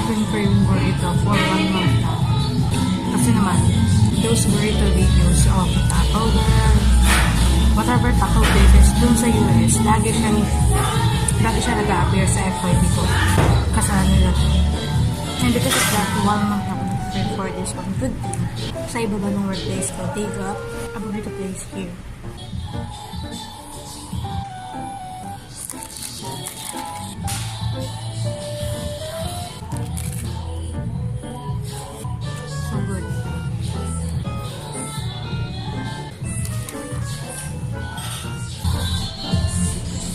been craving burrito for 1 month now. Kasi naman, those burrito videos of Taco Bell, whatever Taco places dun sa US, lagi siya nag-appear sa FYP ko. Kasama nila. And because of that, 1 month na ako nag-prepare for this one. Good thing. Sa ibaba ng workplace ko, they got a burrito place here.